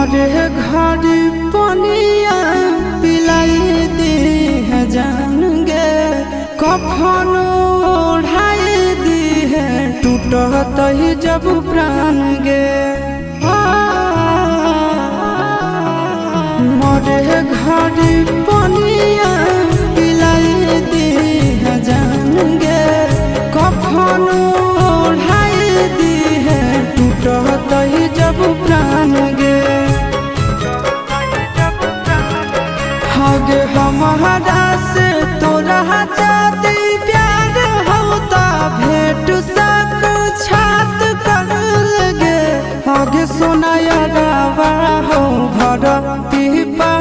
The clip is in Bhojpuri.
मरे घर पनिया पिलाई दी है जान गे कफन ओढ़ाई दी है टूटत ही जब प्राण गे मरे घर पनिया पिलाई दी है जान गे कफन ओढ़ाई दी है टूटत ही जब प्राण गे हगे हमारा से तोरा जाती प्यार होता भेंट सक छात कर लगे हगे सोनाया गावा हो भरती पा